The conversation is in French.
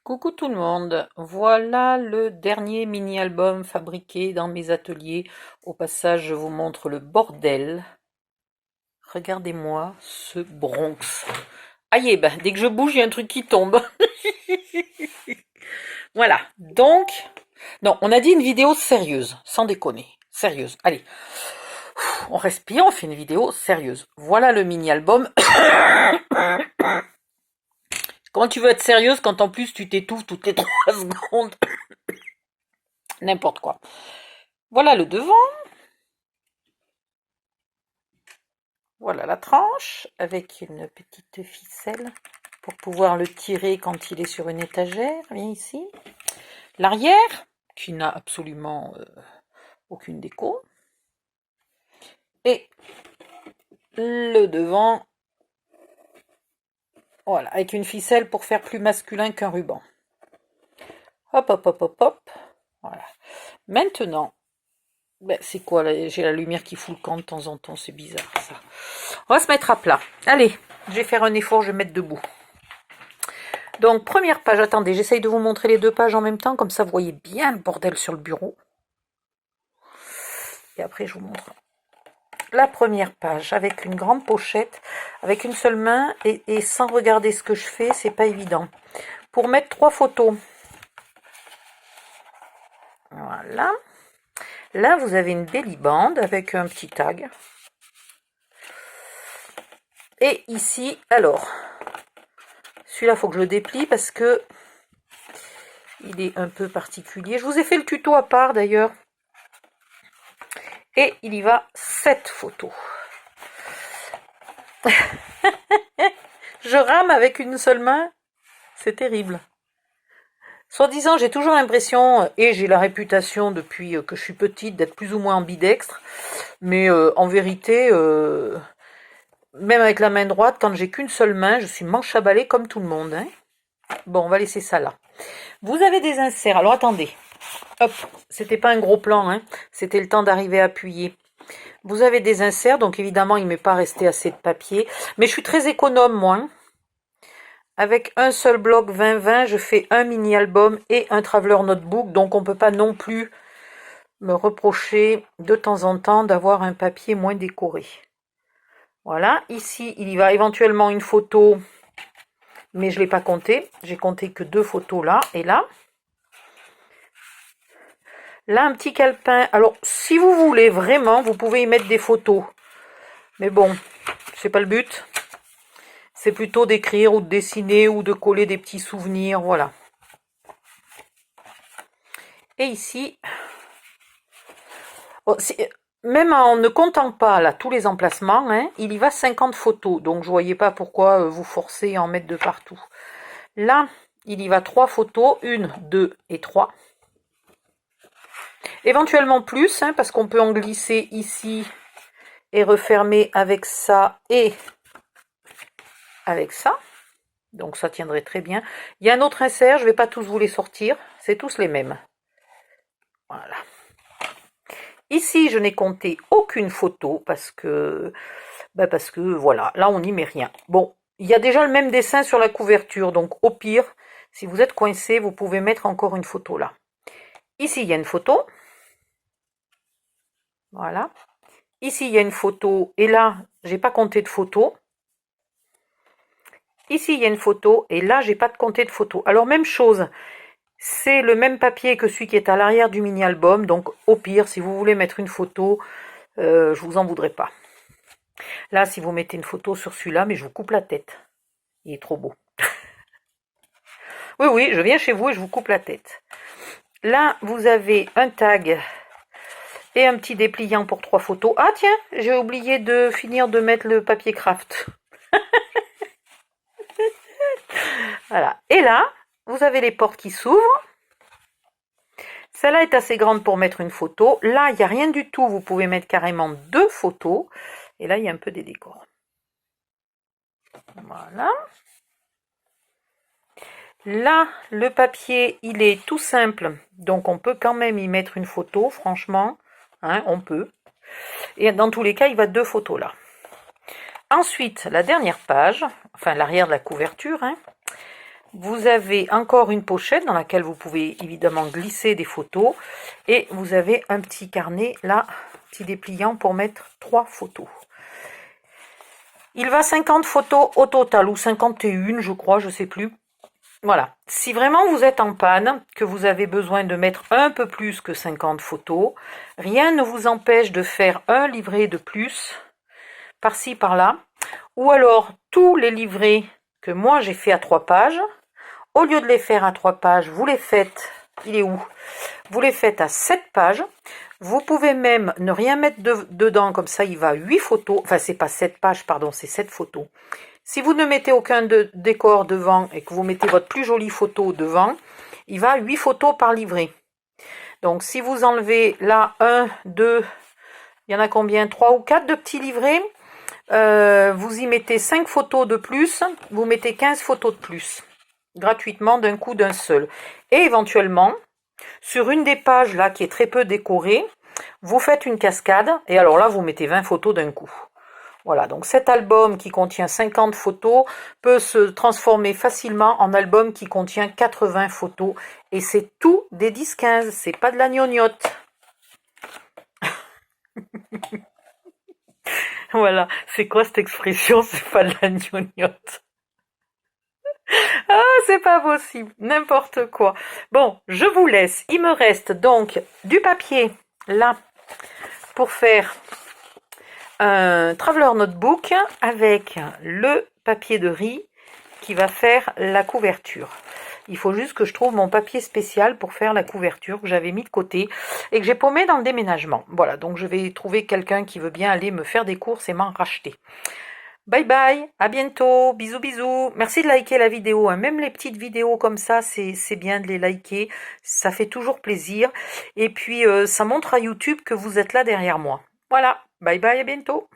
Coucou tout le monde, voilà le dernier mini-album fabriqué dans mes ateliers. Au passage, je vous montre le bordel. Regardez-moi ce Bronx. Aïe, ben, dès que je bouge, il y a un truc qui tombe. Voilà, donc, non, on a dit une vidéo sérieuse, sans déconner, sérieuse. Allez, on respire, on fait une vidéo sérieuse. Voilà le mini-album. Comment tu veux être sérieuse quand en plus tu t'étouffes toutes les 3 secondes? N'importe quoi. Voilà le devant. Voilà la tranche avec une petite ficelle pour pouvoir le tirer quand il est sur une étagère. Viens ici. L'arrière qui n'a absolument aucune déco. Et le devant. Voilà, avec une ficelle pour faire plus masculin qu'un ruban. Hop, hop, hop, hop, hop. Voilà. Maintenant, ben, c'est quoi là? J'ai la lumière qui fout le camp de temps en temps, c'est bizarre ça. On va se mettre à plat. Allez, je vais faire un effort, je vais me mettre debout. Donc, première page, attendez, j'essaye de vous montrer les deux pages en même temps, comme ça vous voyez bien le bordel sur le bureau. Et après, je vous montre la première page, avec une grande pochette, avec une seule main, et sans regarder ce que je fais, c'est pas évident. Pour mettre 3 photos. Voilà. Là, vous avez une bellyband avec un petit tag. Et ici, alors, celui-là, il faut que je le déplie parce que il est un peu particulier. Je vous ai fait le tuto à part d'ailleurs. Et il y va 7 photos. Je rame avec une seule main. C'est terrible. Soi-disant, j'ai toujours l'impression, et j'ai la réputation depuis que je suis petite, d'être plus ou moins ambidextre. Mais en vérité, même avec la main droite, quand j'ai qu'une seule main, je suis manche à balai comme tout le monde. Hein. Bon, on va laisser ça là. Vous avez des inserts. Alors attendez. Hop, c'était pas un gros plan, hein. C'était le temps d'arriver à appuyer. Vous avez des inserts, donc évidemment, il ne m'est pas resté assez de papier. Mais je suis très économe, moi. Hein. Avec un seul bloc 20-20, je fais un mini-album et un traveler notebook. Donc, on ne peut pas non plus me reprocher de temps en temps d'avoir un papier moins décoré. Voilà. Ici, il y va éventuellement une photo, mais je ne l'ai pas compté. J'ai compté que 2 photos là et là. Là, un petit calepin. Alors, si vous voulez vraiment, vous pouvez y mettre des photos. Mais bon, c'est pas le but. C'est plutôt d'écrire ou de dessiner ou de coller des petits souvenirs, voilà. Et ici, même en ne comptant pas là tous les emplacements, hein, il y va 50 photos. Donc, je ne voyais pas pourquoi vous forcer à en mettre de partout. Là, il y va 3 photos, 1, 2 et 3. Éventuellement plus, hein, parce qu'on peut en glisser ici et refermer avec ça et avec ça. Donc ça tiendrait très bien. Il y a un autre insert, je ne vais pas tous vous les sortir. C'est tous les mêmes. Voilà. Ici, je n'ai compté aucune photo parce que voilà, là on n'y met rien. Bon, il y a déjà le même dessin sur la couverture. Donc au pire, si vous êtes coincé, vous pouvez mettre encore une photo là. Ici, il y a une photo. Voilà. Ici, il y a une photo. Et là, j'ai pas compté de photo. Ici, il y a une photo. Et là, j'ai pas compté de photo. Alors, même chose. C'est le même papier que celui qui est à l'arrière du mini-album. Donc, au pire, si vous voulez mettre une photo, je vous en voudrais pas. Là, si vous mettez une photo sur celui-là, mais je vous coupe la tête. Il est trop beau. Oui, oui, je viens chez vous et je vous coupe la tête. Là, vous avez un tag et un petit dépliant pour 3 photos. Ah tiens, j'ai oublié de finir de mettre le papier craft. Voilà. Et là, vous avez les portes qui s'ouvrent. Celle-là est assez grande pour mettre une photo. Là, il n'y a rien du tout. Vous pouvez mettre carrément 2 photos. Et là, il y a un peu des décors. Voilà. Là, le papier, il est tout simple. Donc, on peut quand même y mettre une photo, franchement. Hein, on peut. Et dans tous les cas, il va 2 photos là. Ensuite, la dernière page, enfin l'arrière de la couverture. Hein. Vous avez encore une pochette dans laquelle vous pouvez évidemment glisser des photos. Et vous avez un petit carnet là, petit dépliant pour mettre 3 photos. Il va 50 photos au total, ou 51 je crois, je sais plus. Voilà, si vraiment vous êtes en panne, que vous avez besoin de mettre un peu plus que 50 photos, rien ne vous empêche de faire un livret de plus, par-ci, par-là, ou alors tous les livrets que moi j'ai fait à 3 pages, au lieu de les faire à 3 pages, vous les faites, il est où? Vous les faites à 7 pages, vous pouvez même ne rien mettre dedans, comme ça il va 8 photos, enfin c'est pas 7 pages, pardon, c'est 7 photos. Si vous ne mettez aucun décor devant et que vous mettez votre plus jolie photo devant, il va 8 photos par livret. Donc si vous enlevez là 1, 2, il y en a combien? 3 ou 4 de petits livrets, vous y mettez 5 photos de plus, vous mettez 15 photos de plus, gratuitement d'un coup d'un seul. Et éventuellement, sur une des pages là qui est très peu décorée, vous faites une cascade, et alors là vous mettez 20 photos d'un coup. Voilà, donc cet album qui contient 50 photos peut se transformer facilement en album qui contient 80 photos. Et c'est tout des 10-15, c'est pas de la gnognotte. Voilà, c'est quoi cette expression? C'est pas de la gnognotte. Ah, c'est pas possible, n'importe quoi. Bon, je vous laisse. Il me reste donc du papier, là, pour faire un Traveler Notebook avec le papier de riz qui va faire la couverture. Il faut juste que je trouve mon papier spécial pour faire la couverture que j'avais mis de côté et que j'ai paumé dans le déménagement. Voilà, donc je vais trouver quelqu'un qui veut bien aller me faire des courses et m'en racheter. Bye bye, à bientôt, bisous bisous. Merci de liker la vidéo, hein. Même les petites vidéos comme ça, c'est bien de les liker, ça fait toujours plaisir. Et puis ça montre à YouTube que vous êtes là derrière moi. Voilà, bye bye, à bientôt.